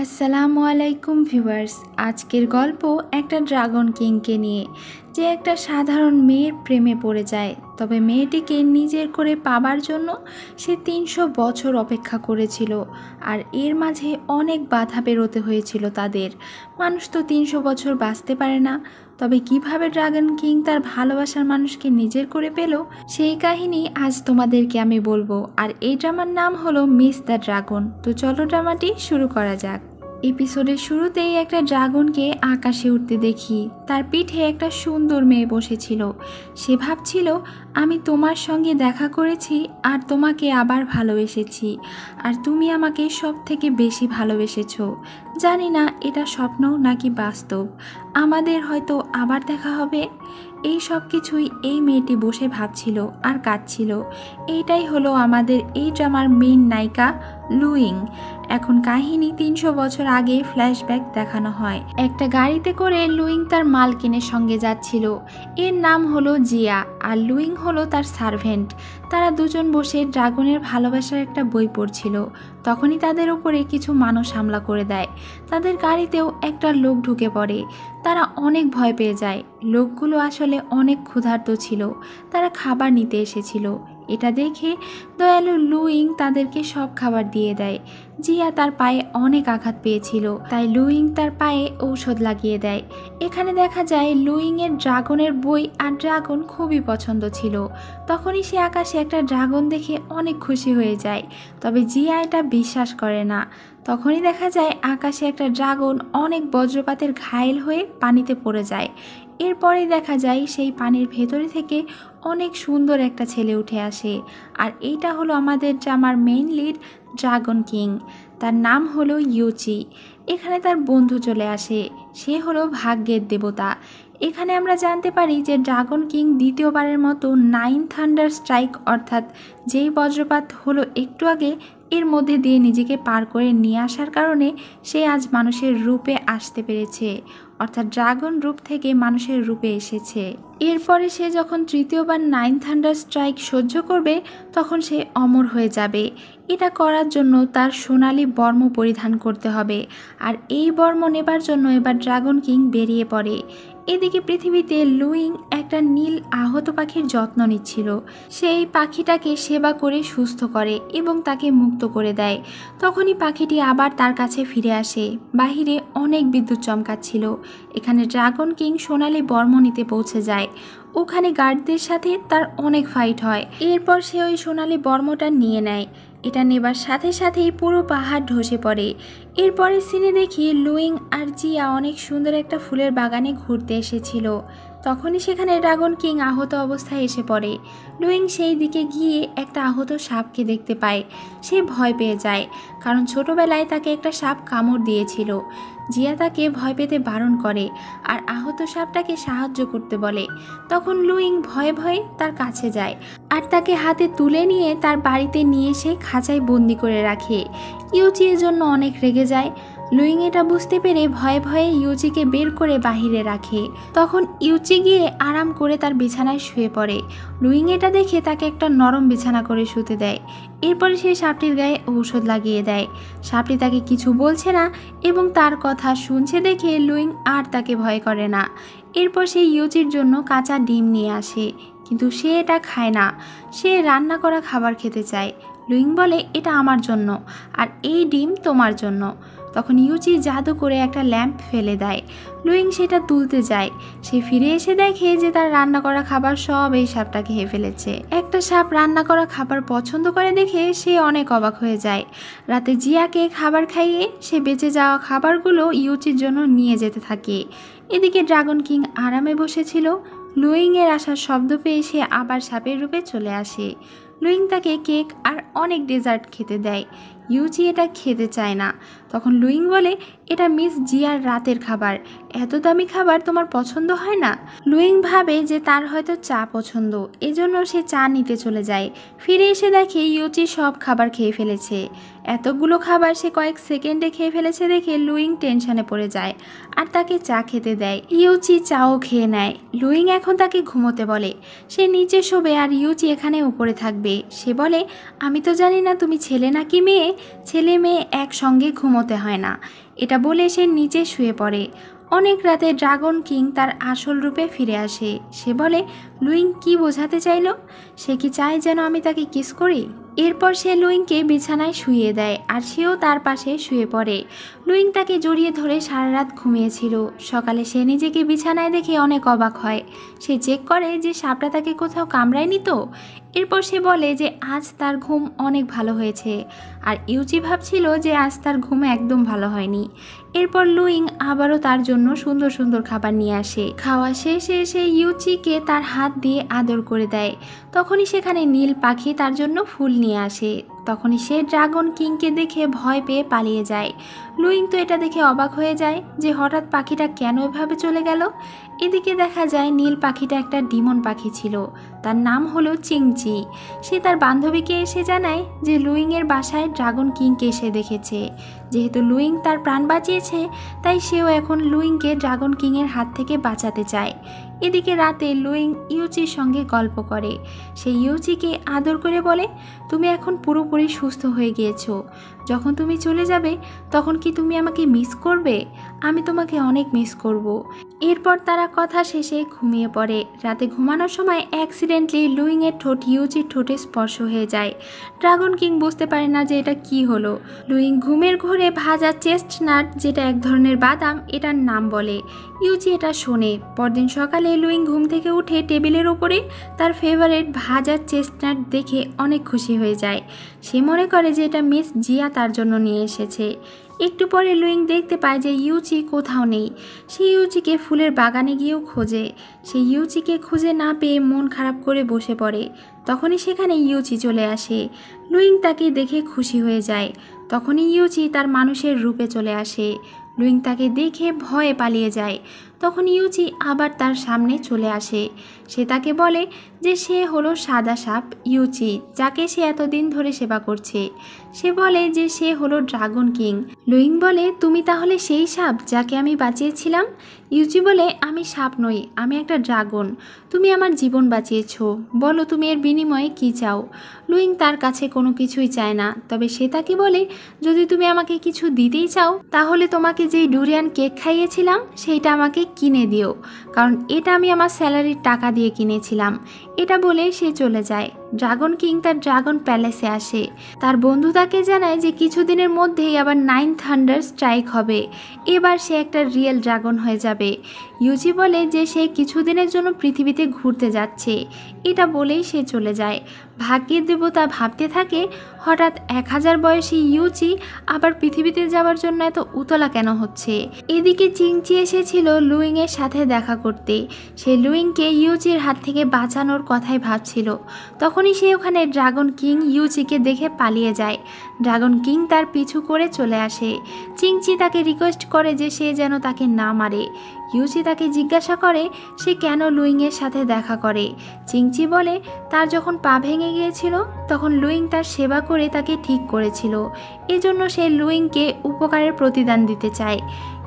আসসালামু আলাইকুম ভিউয়ার্স। আজকের গল্প একটা ড্রাগন কিংকে নিয়ে, যে একটা সাধারণ মেয়ের প্রেমে পড়ে যায়। তবে মেয়েটিকে নিজের করে পাবার জন্য সে ৩০০ বছর অপেক্ষা করেছিল, আর এর মাঝে অনেক বাধা পেরোতে হয়েছিল তাদের। মানুষ তো ৩০০ বছর বাঁচতে পারে না। তবে কিভাবে ড্রাগন কিং তার ভালোবাসার মানুষকে নিজের করে পেল, সেই কাহিনী আজ তোমাদেরকে আমি বলবো। আর এই ড্রামার নাম হলো মিস দ্য ড্রাগন। তো চলো ড্রামাটি শুরু করা যাক। এপিসোডের শুরুতেই একটা ড্রাগনকে আকাশে উঠতে দেখি। তার পিঠে একটা সুন্দর মেয়ে বসেছিল। সে ভাবছিল, আমি তোমার সঙ্গে দেখা করেছি আর তোমাকে আবার ভালোবেসেছি, আর তুমি আমাকে সব থেকে বেশি ভালোবেসেছো। জানি না এটা স্বপ্ন নাকি বাস্তব, আমাদের হয়তো আবার দেখা হবে। এই সব কিছুই এই মেয়েটি বসে ভাবছিল আর কাঁদছিল। এইটাই হলো আমাদের এই ড্রামার মেইন নায়িকা লুইং। এখন কাহিনী ৩০০ বছর আগে ফ্ল্যাশব্যাক দেখানো হয়। একটা গাড়িতে করে লুইং তার মালকিনের সঙ্গে যাচ্ছিল। এর নাম হলো জিয়া, আর লুইং হলো তার সার্ভেন্ট। তারা দুজন বসে ড্রাগনের ভালোবাসার একটা বই পড়ছিল। তখনই তাদের উপরে কিছু মানুষ হামলা করে দেয়। তাদের গাড়িতেও একটা লোক ঢুকে পড়ে। তারা অনেক ভয় পেয়ে যায়। লোকগুলো আসলে অনেক ক্ষুধার্ত ছিল, তারা খাবার নিতে এসেছিল। এটা দেখে দয়ালু লুইং তাদেরকে সব খাবার দিয়ে দেয়। জিয়া তার পায়ে অনেক আঘাত পেয়েছিল, তাই লুইং তার পায়ে ঔষধ লাগিয়ে দেয়। এখানে দেখা যায় লুইংয়ের ড্রাগনের বই আর ড্রাগন খুবই পছন্দ ছিল। তখনই সে আকাশে একটা ড্রাগন দেখে অনেক খুশি হয়ে যায়। তবে জিয়া এটা বিশ্বাস করে না। তখনই দেখা যায় আকাশে একটা ড্রাগন অনেক বজ্রপাতের ঘায়েল হয়ে পানিতে পড়ে যায়। এরপরে দেখা যায় সেই পানির ভেতরে থেকে অনেক সুন্দর একটা ছেলে উঠে আসে। আর এইটা হলো আমাদের ড্রামার মেইন লিড ড্রাগন কিং। তার নাম হলো ইউচি। এখানে তার বন্ধু চলে আসে, সে হলো ভাগ্যের দেবতা। এখানে আমরা জানতে পারি যে ড্রাগন কিং দ্বিতীয়বারের মতো 9 থান্ডার স্ট্রাইক, অর্থাৎ যেই বজ্রপাত হলো একটু আগে, এর মধ্যে দিয়ে নিজেকে পার করে নিয়ে আসার কারণে সে আজ মানুষের রূপে আসতে পেরেছে, অর্থাৎ ড্রাগন রূপ থেকে মানুষের রূপে এসেছে। এরপরে সে যখন তৃতীয়বার 9 থান্ডার স্ট্রাইক সহ্য করবে, তখন সে অমর হয়ে যাবে। এটা করার জন্য তার সোনালি বর্ম পরিধান করতে হবে, আর এই বর্ম নেবার জন্য এবার ড্রাগন কিং বেরিয়ে পড়ে। এদিকে পৃথিবীতে লুইং একটা নীল আহত পাখির যত্ন নিচ্ছিল। সেই পাখিটাকে সেবা করে সুস্থ করে এবং তাকে মুক্ত করে দেয়। তখনই পাখিটি আবার তার কাছে ফিরে আসে। বাহিরে অনেক বিদ্যুৎ চমকাচ্ছিল। এখানে ড্রাগন কিং সোনালি বর্ম নিতে পৌঁছে যায়। ওখানে গার্ডদের সাথে তার অনেক ফাইট হয়। এরপর সে ওই সোনালি বর্মটা নিয়ে নেয়। এটা নেবার সাথে সাথেই পুরো পাহাড় ধসে পড়ে। এরপরে সিনে দেখি লুইং আর জিয়া অনেক সুন্দর একটা ফুলের বাগানে ঘুরতে এসেছিল। তখনই সেখানে ড্রাগন কিং আহত অবস্থায় এসে পড়ে। লুইং সেই দিকে গিয়ে একটা আহত সাপকে দেখতে পায়। সে ভয় পেয়ে যায়, কারণ ছোটবেলায় তাকে একটা সাপ কামড় দিয়েছিল। জিয়া তাকে ভয় পেতে বারণ করে আর আহত সাপটাকে সাহায্য করতে বলে। তখন লুইং ভয়ে ভয়ে তার কাছে যায় আর তাকে হাতে তুলে নিয়ে তার বাড়িতে নিয়ে এসে খাঁচায় বন্দি করে রাখে। ইউচি এর জন্য অনেক রেগে যায়। লুইং এটা বুঝতে পেরে ভয়ে ভয়ে ইউচিকে বের করে বাহিরে রাখে। তখন ইউচি গিয়ে আরাম করে তার বিছানায় শুয়ে পড়ে। লুইং এটা দেখে তাকে একটা নরম বিছানা করে শুতে দেয়। এরপরে সে সাপটির গায়ে ঔষধ লাগিয়ে দেয়। সাপটি তাকে কিছু বলছে না এবং তার কথা শুনছে দেখে লুইং আর তাকে ভয় করে না। এরপর সে ইউচির জন্য কাঁচা ডিম নিয়ে আসে, কিন্তু সে এটা খায় না। সে রান্না করা খাবার খেতে চায়। লুইং বলে, এটা আমার জন্য আর এই ডিম তোমার জন্য। তখন ইউচি জাদু করে একটা ল্যাম্প ফেলে দেয়। লুইং সেটা তুলতে যায়। সে ফিরে এসে দেখে যে তার রান্না করা খাবার সব এই সাপটা খেয়ে ফেলেছে। একটা সাপ রান্না করা খাবার পছন্দ করে দেখে সে অনেক অবাক হয়ে যায়। রাতে জিয়াকে খাবার খাইয়ে সে বেঁচে যাওয়া খাবারগুলো ইউচির জন্য নিয়ে যেতে থাকে। এদিকে ড্রাগন কিং আরামে বসেছিল। লুইংয়ের আসার শব্দ পেয়ে সে আবার সাপের রূপে চলে আসে। লুইং তাকে কেক আর অনেক ডেজার্ট খেতে দেয়। ইউচি এটা খেতে চায় না। তখন লুইং বলে, এটা মিস জিয়ার রাতের খাবার, এত দামি খাবার তোমার পছন্দ হয় না? লুইং ভাবে যে তার হয়তো চা পছন্দ, এজন্য সে চা নিতে চলে যায়। ফিরে এসে দেখে ইউচি সব খাবার খেয়ে ফেলেছে। এতগুলো খাবার সে কয়েক সেকেন্ডে খেয়ে ফেলেছে দেখে লুইং টেনশনে পড়ে যায় আর তাকে চা খেতে দেয়। ইউচি চাও খেয়ে নেয়। লুইং এখন তাকে ঘুমোতে বলে। সে নিচে শোবে আর ইউচি এখানে উপরে থাকবে। সে বলে, আমি তো জানি না তুমি ছেলে নাকি মেয়ে, ছেলে মেয়ে একসঙ্গে ঘুমোতে ঘুমোতে হয় না। এটা বলে সে নিচে শুয়ে পড়ে। অনেক রাতে ড্রাগন কিং তার আসল রূপে ফিরে আসে। সে বলে, লুইং কি বোঝাতে চাইল? সে কি চায় যেন আমি তাকে কিস করি? এরপর সে লুইংকে বিছানায় শুইয়ে দেয় আর সেও তার পাশে শুয়ে পড়ে। লুইং তাকে জড়িয়ে ধরে সারা রাত ঘুমিয়েছিল। সকালে সে নিজেকে বিছানায় দেখে অনেক অবাক হয়। সে চেক করে যে সাপটা তাকে কোথাও কামড়ায়নি তো। এরপর সে বলে যে আজ তার ঘুম অনেক ভালো হয়েছে, আর ইউচি ভাবছিল যে আজ তার ঘুম একদম ভালো হয়নি। এরপর লুইং আবারও তার জন্য সুন্দর সুন্দর খাবার নিয়ে আসে। খাওয়া শেষে সে ইউচিকে তার হাত দিয়ে আদর করে দেয়। তখনই সেখানে নীল পাখি তার জন্য ফুল নিয়ে আসে। তখনই সে ড্রাগন কিংকে দেখে ভয় পেয়ে পালিয়ে যায়। লুইং তো এটা দেখে অবাক হয়ে যায় যে হঠাৎ পাখিটা কেন এভাবে চলে গেল। এদিকে দেখা যায় নীল পাখিটা একটা ডিমন পাখি ছিল, তার নাম হলো চিংচি। সে তার বান্ধবীকে এসে জানায় যে লুইংয়ের বাসায় ড্রাগন কিংকে এসে দেখেছে। যেহেতু লুইং তার প্রাণ বাঁচিয়েছে, তাই সেও এখন লুইংকে ড্রাগন কিংয়ের হাত থেকে বাঁচাতে চায়। এদিকে রাতে লুইং ইউচির সঙ্গে গল্প করে। সে ইউচিকে আদর করে বলে, তুমি এখন পুরোপুরি সুস্থ হয়ে গিয়েছো। যখন তুমি চলে যাবে তখন কি তুমি আমাকে মিস করবে? আমি তোমাকে অনেক মিস করব। এরপর তারা কথা শেষে ঘুমিয়ে পড়ে। রাতে ঘুমানোর সময় অ্যাক্সিডেন্টলি লুইংয়ের ঠোঁট ইউচির ঠোঁটে স্পর্শ হয়ে যায়। ড্রাগন কিং বুঝতে পারে না যে এটা কি হলো। লুইং ঘুমের ঘোরে ভাজা চেস্টনাট, যেটা এক ধরনের বাদাম, এটার নাম বলে। ইউচি এটা শোনে। পরদিন সকালে লুইং ঘুম থেকে উঠে টেবিলের ওপরে তার ফেভারিট ভাজা চেস্টনাট দেখে অনেক খুশি হয়ে যায়। সে মনে করে যে এটা মিস জিয়া তার জন্য নিয়ে এসেছে। একটু পরে লুইং দেখতে পায় যে ইউচি কোথাও নেই। সে ইউচিকে ফুলের বাগানে গিয়েও খোঁজে। সে ইউচিকে খুঁজে না পেয়ে মন খারাপ করে বসে পড়ে। তখনই সেখানে ইউচি চলে আসে। লুইং তাকে দেখে খুশি হয়ে যায়। তখনই ইউচি তার মানুষের রূপে চলে আসে। লুইং তাকে দেখে ভয়ে পালিয়ে যায়। তখন ইউচি আবার তার সামনে চলে আসে। সে তাকে বলে যে সে হলো সাদা সাপ ইউচি, যাকে সে এতদিন ধরে সেবা করছে। সে বলে যে সে হলো ড্রাগন কিং। লুইং বলে, তুমি তাহলে সেই সাপ যাকে আমি বাঁচিয়েছিলাম? ইউচি বলে, আমি সাপ নই, আমি একটা ড্রাগন। তুমি আমার জীবন বাঁচিয়েছো, বলো তুমি এর বিনিময়ে কি চাও? লুইং তার কাছে কোনো কিছুই চায় না, তবে সে তাকে বলে, যদি তুমি আমাকে কিছু দিতেই চাও তাহলে তোমাকে যেই ডুরিয়ান কেক খাইয়েছিলাম সেইটা আমাকে কিনে দিও, কারণ এটা আমি আমার স্যালারির টাকা দিয়ে কিনেছিলাম। এটা বলে সে চলে যায়। ড্রাগন কিং তার ড্রাগন প্যালেসে আসে। তার বন্ধু তাকে জানায় যে কিছুদিনের মধ্যেই আবার 9 থান্ডার স্ট্রাইক হবে। এবার সে একটা রিয়েল ড্রাগন হয়ে যাবে। ইউচি বলে যে সে কিছুদিনের জন্য পৃথিবীতে ঘুরতে যাচ্ছে। এটা বলেই সে চলে যায়। ভাগ্যের দেবতা ভাবতে থাকে, হঠাৎ 1000 বয়সী ইউচি আবার পৃথিবীতে যাওয়ার জন্য এত উতলা কেন হচ্ছে। এদিকে চিংচি এসেছিল লুইংয়ের সাথে দেখা করতে। সে লুইংকে ইউচির হাত থেকে বাঁচানোর কথাই ভাবছিল। তখনই সে ওখানে ড্রাগন কিং ইউচিকে দেখে পালিয়ে যায়। ড্রাগন কিং তার পিছু করে চলে আসে। চিংচি তাকে রিকোয়েস্ট করে যে সে যেন তাকে না মারে। ইউচি তাকে জিজ্ঞাসা করে সে কেন লুইংয়ের সাথে দেখা করে। চিংচি বলে তার যখন পা ভেঙে গিয়েছিল তখন লুইং তার সেবা করে তাকে ঠিক করেছিল, এজন্য সে লুইংকে উপকারের প্রতিদান দিতে চায়।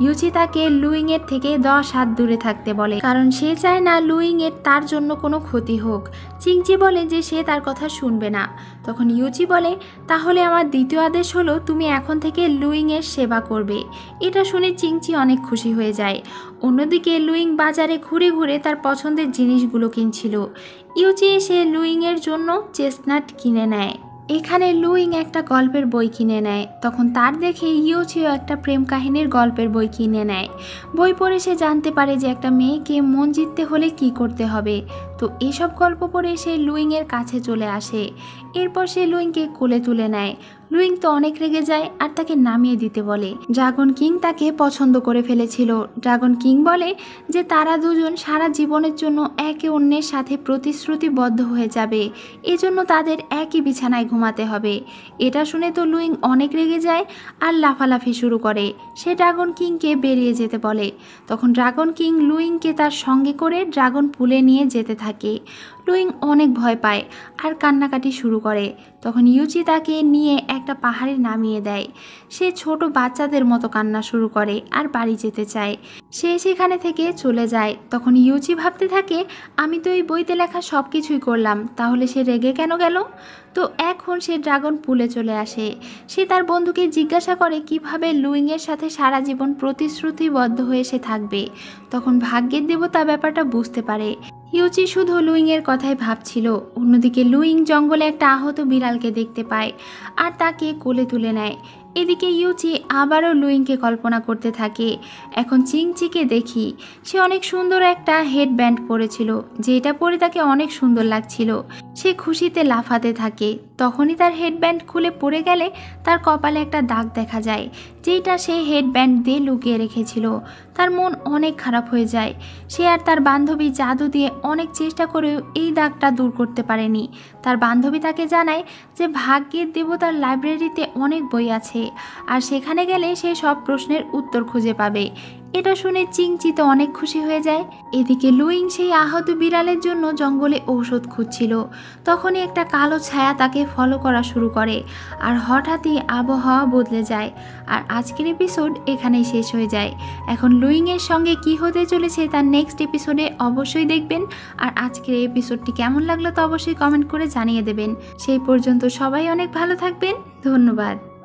ইউচি তাকে লুইংয়ের থেকে 10 হাত দূরে থাকতে বলে, কারণ সে চায় না লুইংয়ের তার জন্য কোনো ক্ষতি হোক। চিংচি বলে যে সে তার কথা শুনবে না। তখন ইউচি বলে, তাহলে আমার দ্বিতীয় আদেশ হলো তুমি এখন থেকে লুইংয়ের সেবা করবে। এটা শুনে চিংচি অনেক খুশি হয়ে যায়। অন্যদিকে লুইং বাজারে ঘুরে ঘুরে তার পছন্দের জিনিসগুলো কিনছিল। ইউচি এসে লুইংয়ের জন্য চেস্টনাট কিনে নেয়। এখানে লুইং একটা গল্পের বই কিনে নেয়। তখন তার দেখে ইউচিও একটা প্রেম কাহিনীর গল্পের বই কিনে নেয়। বই পড়ে সে জানতে পারে যে একটা মেয়েকে মন জিততে হলে কি করতে হবে। তো এসব গল্প পড়ে সে লুইংয়ের কাছে চলে আসে। এরপর সে লুইংকে কোলে তুলে নেয়। লুইং তো অনেক রেগে যায় আর তাকে নামিয়ে দিতে বলে। ড্রাগন কিং তাকে পছন্দ করে ফেলেছিল। ড্রাগন কিং বলে যে তারা দুজন সারা জীবনের জন্য একে অন্যের সাথে প্রতিশ্রুতিবদ্ধ হয়ে যাবে, এজন্য তাদের একই বিছানায় ঘুমাতে হবে। এটা শুনে তো লুইং অনেক রেগে যায় আর লাফালাফি শুরু করে। সে ড্রাগন কিংকে বেরিয়ে যেতে বলে। তখন ড্রাগন কিং লুইংকে তার সঙ্গে করে ড্রাগন পুলে নিয়ে যেতে থাকে। লুইং অনেক ভয় পায় আর কান্নাকাটি শুরু করে। তখন ইউচি তাকে নিয়ে একটা পাহাড়ে নামিয়ে দেয়। সে ছোট বাচ্চাদের মতো কান্না শুরু করে আর বাড়ি যেতে চায়। সে সেখানে থেকে চলে যায়। তখন ইউচি ভাবতে থাকে, আমি তো এই বইতে লেখা সব কিছুই করলাম, তাহলে সে রেগে কেন গেল? তো এখন সে ড্রাগন পুলে চলে আসে। সে তার বন্ধুকে জিজ্ঞাসা করে কিভাবে লুইংয়ের সাথে সারা জীবন প্রতিশ্রুতিবদ্ধ হয়ে সে থাকবে। তখন ভাগ্যের দেবতা ব্যাপারটা বুঝতে পারে। ইউচি শুধু লুইংয়ের কথাই ভাবছিল। অন্যদিকে লুইং জঙ্গলে একটা আহত বিড়ালকে দেখতে পায় আর তাকে কোলে তুলে নেয়। এদিকে ইউচি আবারও লুইংকে কল্পনা করতে থাকে। এখন চিংচিকে দেখি, সে অনেক সুন্দর একটা হেডব্যান্ড পরেছিল, যেটা পরে তাকে অনেক সুন্দর লাগছিল। সে খুশিতে লাফাতে থাকে। তখনই তার হেডব্যান্ড খুলে পড়ে গেলে তার কপালে একটা দাগ দেখা যায়, যেটা সে হেডব্যান্ড দিয়ে লুকিয়ে রেখেছিল। তার মন অনেক খারাপ হয়ে যায়। সে আর তার বান্ধবী জাদু দিয়ে অনেক চেষ্টা করেও এই দাগটা দূর করতে পারেনি। তার বান্ধবী তাকে জানায় যে ভাগ্যের দেবতার লাইব্রেরিতে অনেক বই আছে, আর সেখানে গেলে সে সব প্রশ্নের উত্তর খুঁজে পাবে। এটা শুনে চিংচি তো অনেক খুশি হয়ে যায়। এদিকে লুইং সেই আহত বিড়ালের জন্য জঙ্গলে ঔষধ খুঁজছিল। তখনই একটা কালো ছায়া তাকে ফলো করা শুরু করে, আর হঠাৎই আবহাওয়া বদলে যায়। আর আজকের এপিসোড এখানেই শেষ হয়ে যায়। এখন লুইংয়ের সঙ্গে কি হতে চলেছে তার নেক্সট এপিসোডে অবশ্যই দেখবেন। আর আজকের এই এপিসোডটি কেমন লাগলো তা অবশ্যই কমেন্ট করে জানিয়ে দেবেন। সেই পর্যন্ত সবাই অনেক ভালো থাকবেন। ধন্যবাদ।